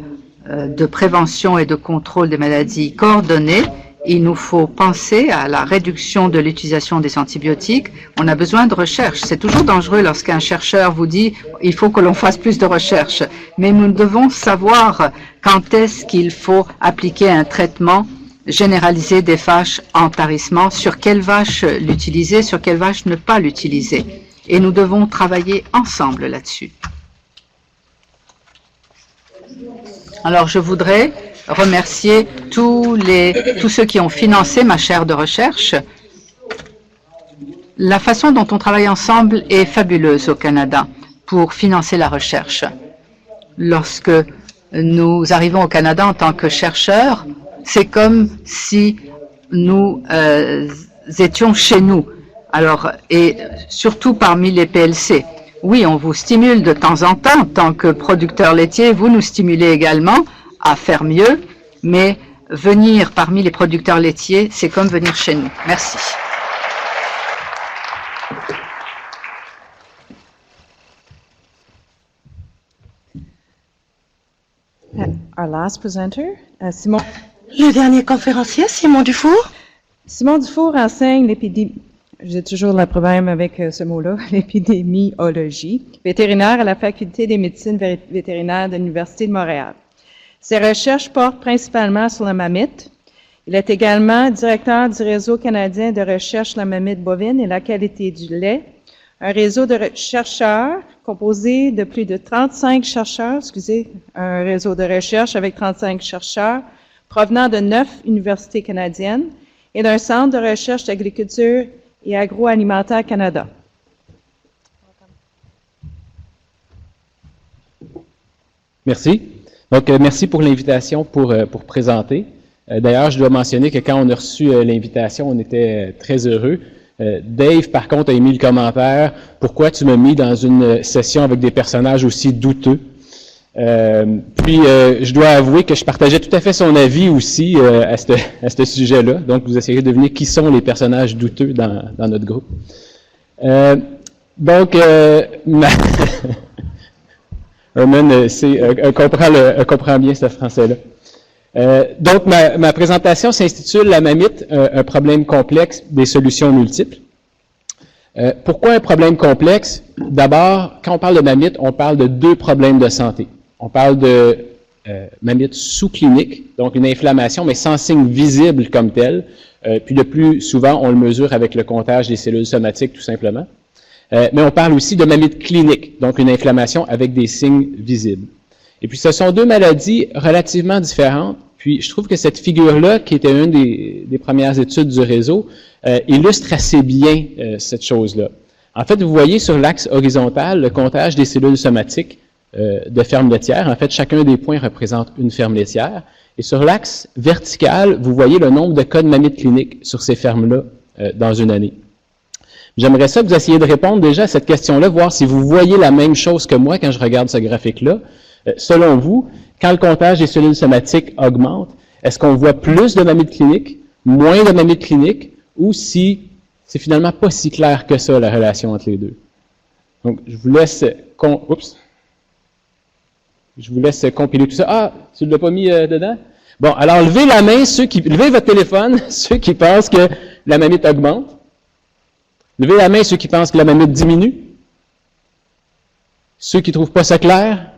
de prévention et de contrôle des maladies coordonnés. Il nous faut penser à la réduction de l'utilisation des antibiotiques. On a besoin de recherche. C'est toujours dangereux lorsqu'un chercheur vous dit « il faut que l'on fasse plus de recherche ». Mais nous devons savoir quand est-ce qu'il faut appliquer un traitement généralisé des vaches en tarissement, sur quelles vaches l'utiliser, sur quelles vaches ne pas l'utiliser. Et nous devons travailler ensemble là-dessus. Alors, je voudrais remercier tous ceux qui ont financé ma chaire de recherche. La façon dont on travaille ensemble est fabuleuse au Canada pour financer la recherche. Lorsque nous arrivons au Canada en tant que chercheurs, c'est comme si nous étions chez nous. Alors, et surtout parmi les PLC. Oui, on vous stimule de temps en temps, en tant que producteur laitier, vous nous stimulez également à faire mieux, mais venir parmi les producteurs laitiers, c'est comme venir chez nous. Merci. Our last presenter, Simon. Le dernier conférencier, Simon Dufour. Simon Dufour enseigne l'épidémie. J'ai toujours le problème avec ce mot-là, l'épidémiologie vétérinaire à la Faculté des médecines vétérinaires de l'Université de Montréal. Ses recherches portent principalement sur la mamite. Il est également directeur du réseau canadien de recherche sur la mamite bovine et la qualité du lait, un réseau de chercheurs composé de plus de 35 chercheurs, un réseau de recherche avec 35 chercheurs provenant de 9 universités canadiennes et d'un centre de recherche d'agriculture et agroalimentaire Canada. Merci. Donc, merci pour l'invitation pour présenter. D'ailleurs, je dois mentionner que quand on a reçu l'invitation, on était très heureux. Dave, par contre, a émis le commentaire « Pourquoi tu m'as mis dans une session avec des personnages aussi douteux? » je dois avouer que je partageais tout à fait son avis aussi à ce sujet-là. Donc, vous essayerez de deviner qui sont les personnages douteux dans notre groupe. Herman comprend bien ce français-là. Donc, ma présentation s'intitule « La mamite, un problème complexe, des solutions multiples ». Pourquoi un problème complexe? D'abord, quand on parle de mamite, on parle de deux problèmes de santé. On parle de mamite sous-clinique, donc une inflammation, mais sans signe visible comme tel. Puis le plus souvent, on le mesure avec le comptage des cellules somatiques, tout simplement. Mais on parle aussi de mamite clinique, donc une inflammation avec des signes visibles. Et puis, ce sont deux maladies relativement différentes. Puis, je trouve que cette figure-là, qui était une des premières études du réseau, illustre assez bien cette chose-là. En fait, vous voyez sur l'axe horizontal le comptage des cellules somatiques de fermes laitières. En fait, chacun des points représente une ferme laitière. Et sur l'axe vertical, vous voyez le nombre de cas de mamite clinique sur ces fermes-là dans une année. J'aimerais ça que vous essayiez de répondre déjà à cette question-là, voir si vous voyez la même chose que moi quand je regarde ce graphique-là. Selon vous, quand le comptage des cellules somatiques augmente, est-ce qu'on voit plus de mamite clinique, moins de mamite clinique, ou si c'est finalement pas si clair que ça, la relation entre les deux? Donc, je vous laisse compiler tout ça. Ah, tu ne l'as pas mis dedans? Bon, alors levez la main, levez votre téléphone, ceux qui pensent que la mamite augmente. Levez la main, ceux qui pensent que la mamite diminue. Ceux qui ne trouvent pas ça clair.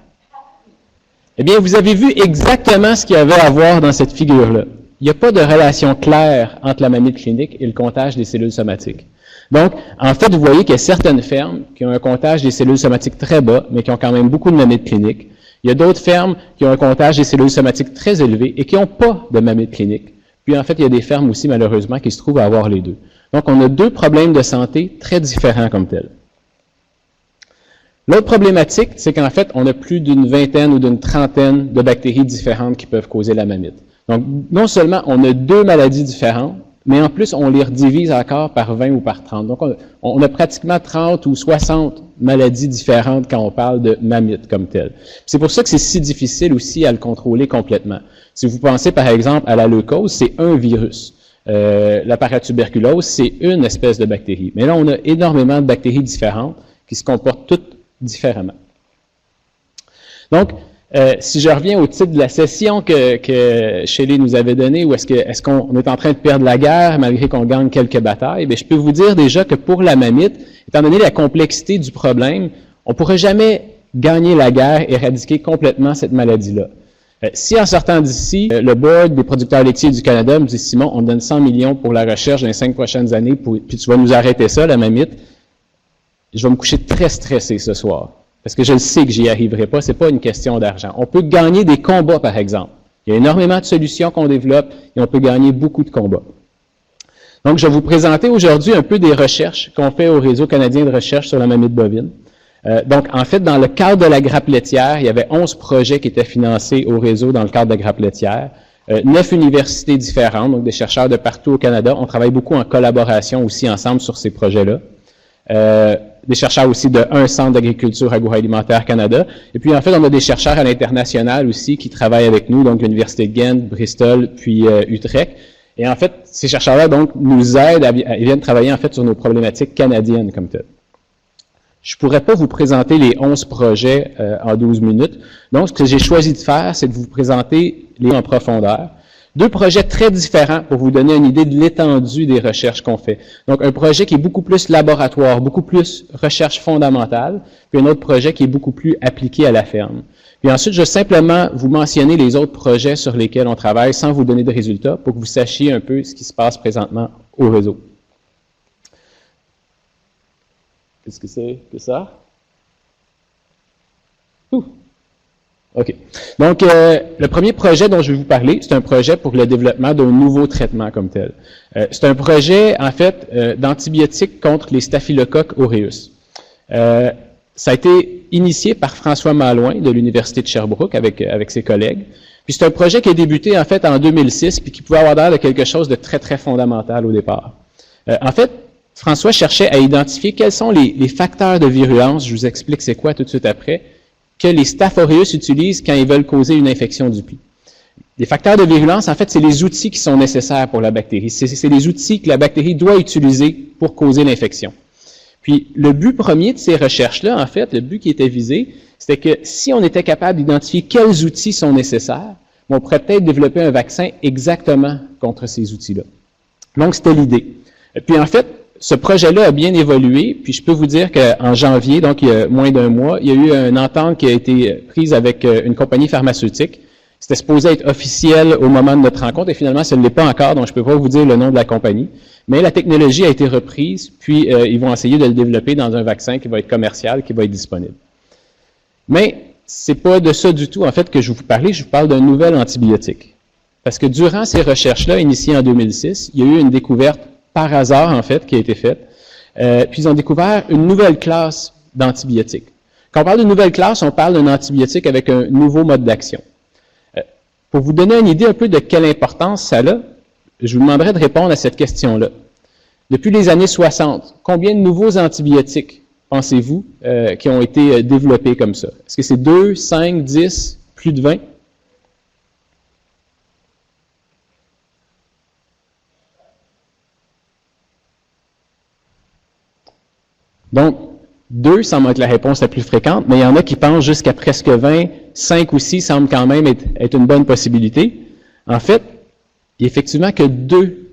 Eh bien, vous avez vu exactement ce qu'il y avait à voir dans cette figure-là. Il n'y a pas de relation claire entre la mamite clinique et le comptage des cellules somatiques. Donc, en fait, vous voyez qu'il y a certaines fermes qui ont un comptage des cellules somatiques très bas, mais qui ont quand même beaucoup de mamite clinique. Il y a d'autres fermes qui ont un comptage des cellules somatiques très élevé et qui n'ont pas de mamite clinique. Puis, en fait, il y a des fermes aussi, malheureusement, qui se trouvent à avoir les deux. Donc, on a deux problèmes de santé très différents comme tels. L'autre problématique, c'est qu'en fait, on a plus d'une vingtaine ou d'une trentaine de bactéries différentes qui peuvent causer la mamite. Donc, non seulement on a deux maladies différentes, mais en plus, on les redivise encore par 20 ou par 30. Donc, on a pratiquement 30 ou 60 maladies différentes quand on parle de mamite comme telle. C'est pour ça que c'est si difficile aussi à le contrôler complètement. Si vous pensez, par exemple, à la leucose, c'est un virus. La paratuberculose, c'est une espèce de bactérie. Mais là, on a énormément de bactéries différentes qui se comportent toutes différemment. Donc, si je reviens au titre de la session que Shelley nous avait donné, où est-ce qu'on est en train de perdre la guerre malgré qu'on gagne quelques batailles, bien, je peux vous dire déjà que pour la mamite, étant donné la complexité du problème, on ne pourrait jamais gagner la guerre et éradiquer complètement cette maladie-là. Si en sortant d'ici, le board des producteurs laitiers du Canada me dit « Simon, on te donne 100 millions pour la recherche dans les 5 prochaines années, puis tu vas nous arrêter ça, la mamite », je vais me coucher très stressé ce soir. Parce que je le sais que j'y arriverai pas, c'est pas une question d'argent. On peut gagner des combats, par exemple. Il y a énormément de solutions qu'on développe et on peut gagner beaucoup de combats. Donc, je vais vous présenter aujourd'hui un peu des recherches qu'on fait au Réseau canadien de recherche sur la mamite bovine. Donc, en fait, dans le cadre de la grappe laitière, il y avait 11 projets qui étaient financés au réseau dans le cadre de la grappe laitière. 9 universités différentes, donc des chercheurs de partout au Canada. On travaille beaucoup en collaboration aussi ensemble sur ces projets-là. Des chercheurs aussi de un centre d'agriculture agroalimentaire Canada. Et puis, en fait, on a des chercheurs à l'international aussi qui travaillent avec nous, donc l'Université de Ghent, Bristol, puis Utrecht. Et en fait, ces chercheurs-là, donc, nous aident, ils viennent travailler, en fait, sur nos problématiques canadiennes comme telles. Je ne pourrais pas vous présenter les 11 projets en 12 minutes. Donc, ce que j'ai choisi de faire, c'est de vous présenter les en profondeur. 2 projets très différents pour vous donner une idée de l'étendue des recherches qu'on fait. Donc, un projet qui est beaucoup plus laboratoire, beaucoup plus recherche fondamentale, puis un autre projet qui est beaucoup plus appliqué à la ferme. Puis ensuite, je vais simplement vous mentionner les autres projets sur lesquels on travaille sans vous donner de résultats pour que vous sachiez un peu ce qui se passe présentement au réseau. Qu'est-ce que c'est que ça? OK. Donc, le premier projet dont je vais vous parler, c'est un projet pour le développement d'un nouveau traitement comme tel. C'est un projet, en fait, d'antibiotiques contre les staphylocoques aureus. Ça a été initié par François Malouin de l'Université de Sherbrooke avec ses collègues. Puis c'est un projet qui a débuté, en fait, en 2006, puis qui pouvait avoir l'air de quelque chose de très, très fondamental au départ. En fait, François cherchait à identifier quels sont les facteurs de virulence, je vous explique c'est quoi tout de suite après, que les Staph aureus utilisent quand ils veulent causer une infection du pli. Les facteurs de virulence, en fait, c'est les outils qui sont nécessaires pour la bactérie. C'est les outils que la bactérie doit utiliser pour causer l'infection. Puis, le but premier de ces recherches-là, en fait, le but qui était visé, c'était que si on était capable d'identifier quels outils sont nécessaires, on pourrait peut-être développer un vaccin exactement contre ces outils-là. Donc, c'était l'idée. Puis, en fait, ce projet-là a bien évolué, puis je peux vous dire qu'en janvier, donc il y a moins d'un mois, il y a eu une entente qui a été prise avec une compagnie pharmaceutique. C'était supposé être officiel au moment de notre rencontre, et finalement, ça ne l'est pas encore, donc je ne peux pas vous dire le nom de la compagnie. Mais la technologie a été reprise, puis ils vont essayer de le développer dans un vaccin qui va être commercial, qui va être disponible. Mais c'est pas de ça du tout, en fait, que je vais vous parler. Je vous parle d'un nouvel antibiotique. Parce que durant ces recherches-là, initiées en 2006, il y a eu une découverte par hasard, en fait, qui a été faite. Puis ils ont découvert une nouvelle classe d'antibiotiques. Quand on parle de nouvelle classe, on parle d'un antibiotique avec un nouveau mode d'action. Pour vous donner une idée un peu de quelle importance ça a, je vous demanderai de répondre à cette question-là. Depuis les années 60, combien de nouveaux antibiotiques, pensez-vous, qui ont été développés comme ça? Est-ce que c'est 2, 5, 10, plus de 20? Donc, 2 semble être la réponse la plus fréquente, mais il y en a qui pensent jusqu'à presque 20, 5 ou 6 semble quand même être une bonne possibilité. En fait, il y a effectivement que 2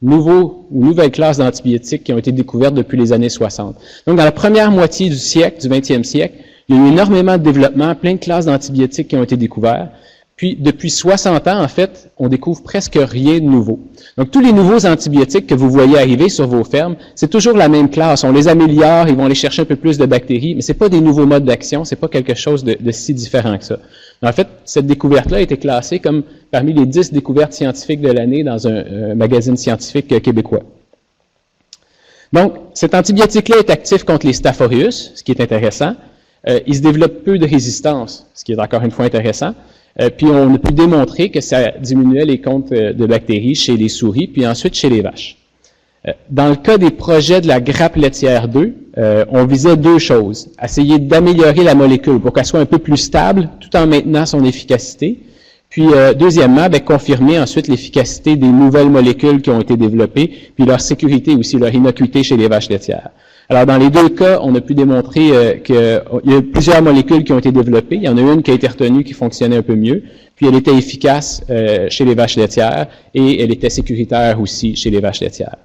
nouveaux ou nouvelles classes d'antibiotiques qui ont été découvertes depuis les années 60. Donc, dans la première moitié du siècle, du 20e siècle, il y a eu énormément de développement, plein de classes d'antibiotiques qui ont été découvertes. Puis, depuis 60 ans, en fait, on découvre presque rien de nouveau. Donc, tous les nouveaux antibiotiques que vous voyez arriver sur vos fermes, c'est toujours la même classe. On les améliore, ils vont aller chercher un peu plus de bactéries, mais c'est pas des nouveaux modes d'action, c'est pas quelque chose de si différent que ça. En fait, cette découverte-là a été classée comme parmi les 10 découvertes scientifiques de l'année dans un magazine scientifique québécois. Donc, cet antibiotique-là est actif contre les Staph aureus, ce qui est intéressant. Il se développe peu de résistance, ce qui est encore une fois intéressant. Puis on a pu démontrer que ça diminuait les comptes de bactéries chez les souris, puis ensuite chez les vaches. Dans le cas des projets de la grappe laitière 2, on visait 2 choses. Essayer d'améliorer la molécule pour qu'elle soit un peu plus stable, tout en maintenant son efficacité. Puis deuxièmement, confirmer ensuite l'efficacité des nouvelles molécules qui ont été développées, puis leur sécurité aussi, leur innocuité chez les vaches laitières. Alors, dans les deux cas, on a pu démontrer qu'il y a plusieurs molécules qui ont été développées. Il y en a une qui a été retenue qui fonctionnait un peu mieux, puis elle était efficace chez les vaches laitières et elle était sécuritaire aussi chez les vaches laitières.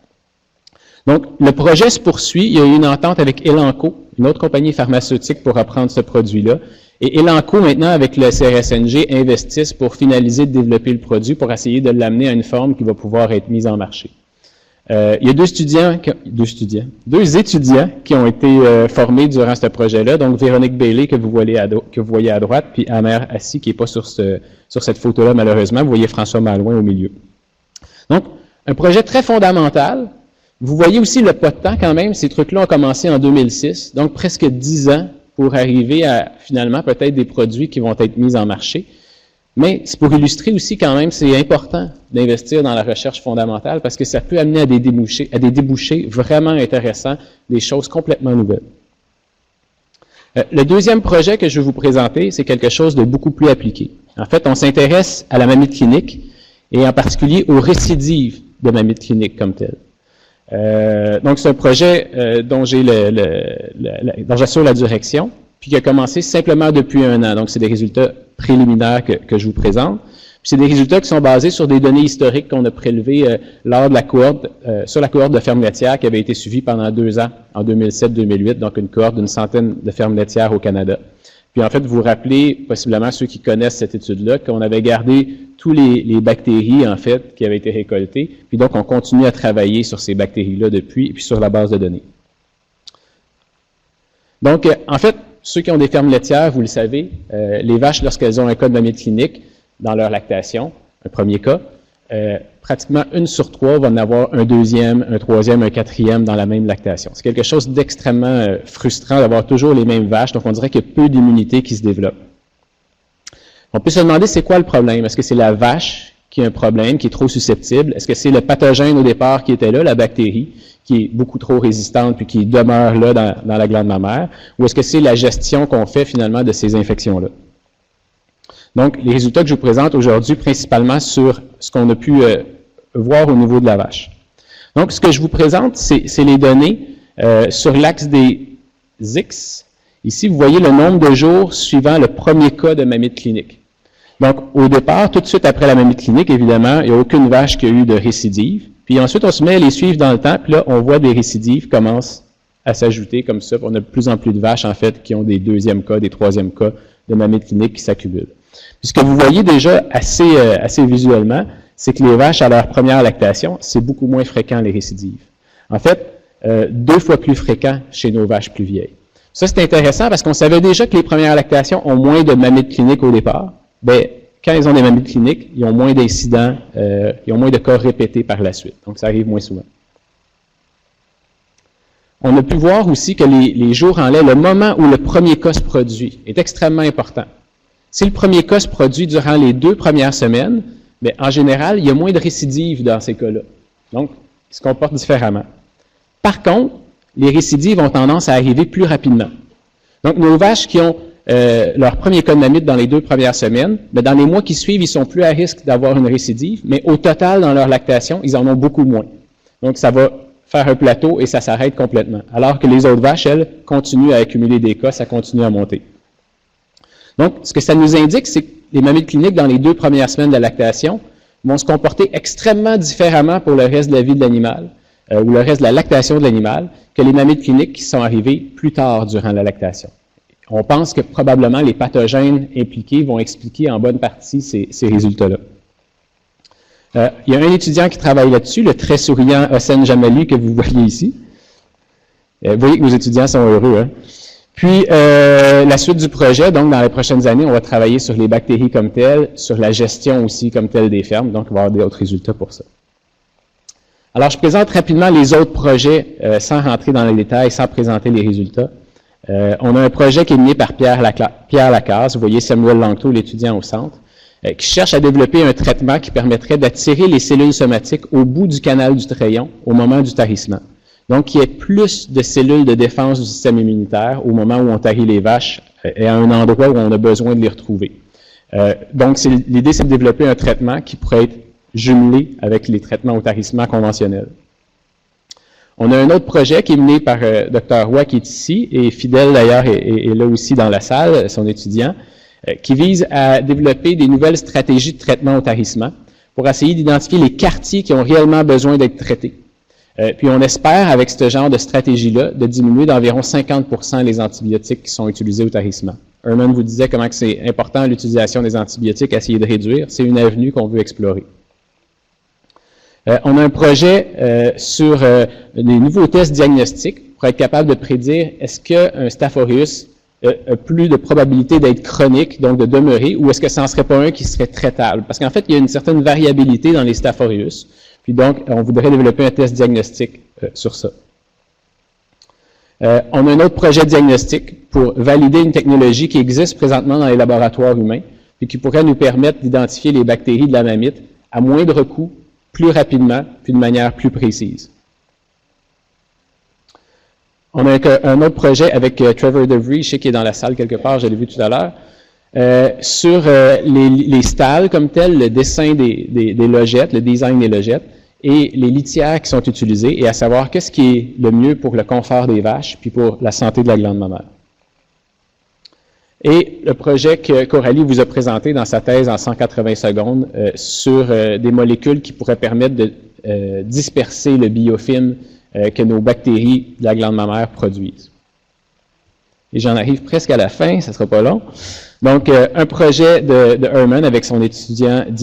Donc, le projet se poursuit. Il y a eu une entente avec Elanco, une autre compagnie pharmaceutique, pour reprendre ce produit-là. Et Elanco, maintenant, avec le CRSNG, investissent pour finaliser de développer le produit, pour essayer de l'amener à une forme qui va pouvoir être mise en marché. Il y a deux étudiants qui ont été formés durant ce projet-là, donc Véronique Bailey, que vous voyez à droite, puis Amer Assi, qui n'est pas sur cette photo-là, malheureusement. Vous voyez François Malouin au milieu. Donc, un projet très fondamental. Vous voyez aussi le pas de temps quand même. Ces trucs-là ont commencé en 2006, donc presque 10 ans pour arriver à, finalement, peut-être des produits qui vont être mis en marché. Mais c'est pour illustrer aussi quand même, c'est important d'investir dans la recherche fondamentale parce que ça peut amener à des débouchés vraiment intéressants, des choses complètement nouvelles. Le deuxième projet que je vais vous présenter, c'est quelque chose de beaucoup plus appliqué. En fait, on s'intéresse à la mamite clinique et en particulier aux récidives de mamite clinique comme telle. Donc, c'est un projet dont j'assure la direction, puis qui a commencé simplement depuis 1 an. Donc, c'est des résultats préliminaires que je vous présente. Puis, c'est des résultats qui sont basés sur des données historiques qu'on a prélevées lors de la cohorte, sur la cohorte de fermes laitières qui avait été suivie pendant 2 ans, en 2007-2008, donc une cohorte d'une centaine de fermes laitières au Canada. Puis, en fait, vous vous rappelez, possiblement ceux qui connaissent cette étude-là, qu'on avait gardé tous les bactéries, en fait, qui avaient été récoltées. Puis donc, on continue à travailler sur ces bactéries-là depuis, et puis sur la base de données. Donc, en fait, ceux qui ont des fermes laitières, vous le savez, les vaches, lorsqu'elles ont un cas de mamite clinique dans leur lactation, un premier cas, pratiquement 1 sur 3 va en avoir un deuxième, un troisième, un quatrième dans la même lactation. C'est quelque chose d'extrêmement frustrant d'avoir toujours les mêmes vaches, donc on dirait qu'il y a peu d'immunité qui se développe. On peut se demander c'est quoi le problème. Est-ce que c'est la vache qui a un problème, qui est trop susceptible? Est-ce que c'est le pathogène au départ qui était là, la bactérie, qui est beaucoup trop résistante puis qui demeure là dans la glande mammaire? Ou est-ce que c'est la gestion qu'on fait finalement de ces infections-là? Donc, les résultats que je vous présente aujourd'hui, principalement sur ce qu'on a pu voir au niveau de la vache. Donc, ce que je vous présente, c'est les données sur l'axe des X. Ici, vous voyez le nombre de jours suivant le premier cas de mamite clinique. Donc, au départ, tout de suite après la mamite clinique, évidemment, il n'y a aucune vache qui a eu de récidive. Puis ensuite, on se met à les suivre dans le temps, puis là, on voit des récidives commencent à s'ajouter comme ça. On a de plus en plus de vaches, en fait, qui ont des 2e cas, des 3e cas de mamite clinique qui s'accumulent. Puis ce que vous voyez déjà assez visuellement, c'est que les vaches, à leur première lactation, c'est beaucoup moins fréquent, les récidives. En fait, 2 fois plus fréquent chez nos vaches plus vieilles. Ça, c'est intéressant parce qu'on savait déjà que les premières lactations ont moins de mamite clinique au départ. Bien, quand ils ont des mamites cliniques, ils ont moins d'incidents, ils ont moins de cas répétés par la suite. Donc, ça arrive moins souvent. On a pu voir aussi que les jours en lait, le moment où le premier cas se produit, est extrêmement important. Si le premier cas se produit durant les 2 premières semaines, bien, en général, il y a moins de récidives dans ces cas-là. Donc, ils se comportent différemment. Par contre, les récidives ont tendance à arriver plus rapidement. Donc, nos vaches qui ont leur premier cas de mamite dans les 2 premières semaines, bien, dans les mois qui suivent, ils sont plus à risque d'avoir une récidive, mais au total, dans leur lactation, ils en ont beaucoup moins. Donc, ça va faire un plateau et ça s'arrête complètement. Alors que les autres vaches, elles, continuent à accumuler des cas, ça continue à monter. Donc, ce que ça nous indique, c'est que les mamites cliniques, dans les 2 premières semaines de la lactation, vont se comporter extrêmement différemment pour le reste de la vie de l'animal, ou le reste de la lactation de l'animal, que les mamites cliniques qui sont arrivées plus tard durant la lactation. On pense que probablement les pathogènes impliqués vont expliquer en bonne partie ces résultats-là. Il y a un étudiant qui travaille là-dessus, le très souriant Hossein Jamali, que vous voyez ici. Vous voyez que nos étudiants sont heureux, hein? Puis, la suite du projet, donc dans les prochaines années, on va travailler sur les bactéries comme telles, sur la gestion aussi comme telle des fermes, donc on va avoir d'autres résultats pour ça. Alors, je présente rapidement les autres projets, sans rentrer dans les détails, sans présenter les résultats. On a un projet qui est mené par Pierre Lacasse, vous voyez Samuel Langto, l'étudiant au centre, qui cherche à développer un traitement qui permettrait d'attirer les cellules somatiques au bout du canal du trachyon au moment du tarissement. Donc, il y ait plus de cellules de défense du système immunitaire au moment où on tarit les vaches et à un endroit où on a besoin de les retrouver. Donc, l'idée, c'est de développer un traitement qui pourrait être jumelé avec les traitements au tarissement conventionnels. On a un autre projet qui est mené par Dr. Roy, qui est ici, et Fidèle d'ailleurs est là aussi dans la salle, son étudiant, qui vise à développer des nouvelles stratégies de traitement au tarissement pour essayer d'identifier les quartiers qui ont réellement besoin d'être traités. Puis on espère, avec ce genre de stratégie-là, de diminuer d'environ 50% les antibiotiques qui sont utilisés au tarissement. Herman vous disait comment c'est important l'utilisation des antibiotiques à essayer de réduire. C'est une avenue qu'on veut explorer. On a un projet sur des nouveaux tests diagnostiques pour être capable de prédire est-ce qu'un Staph aureus a plus de probabilité d'être chronique, donc de demeurer, ou est-ce que ça n'en serait pas un qui serait traitable? Parce qu'en fait, il y a une certaine variabilité dans les Staph aureus. Puis donc, on voudrait développer un test diagnostique sur ça. On a un autre projet diagnostique pour valider une technologie qui existe présentement dans les laboratoires humains et qui pourrait nous permettre d'identifier les bactéries de la mamite à moindre coût, plus rapidement, puis de manière plus précise. On a un autre projet avec Trevor DeVries, je sais qu'il est dans la salle quelque part, je l'ai vu tout à l'heure, sur les stalles comme telles, le dessin des logettes, le design des logettes, et les litières qui sont utilisées, et à savoir qu'est-ce qui est le mieux pour le confort des vaches, puis pour la santé de la glande mammaire. Et le projet que Coralie vous a présenté dans sa thèse en 180 secondes sur des molécules qui pourraient permettre de disperser le biofilm que nos bactéries de la glande mammaire produisent. Et j'en arrive presque à la fin, ça ne sera pas long. Donc, un projet de Herman avec son étudiant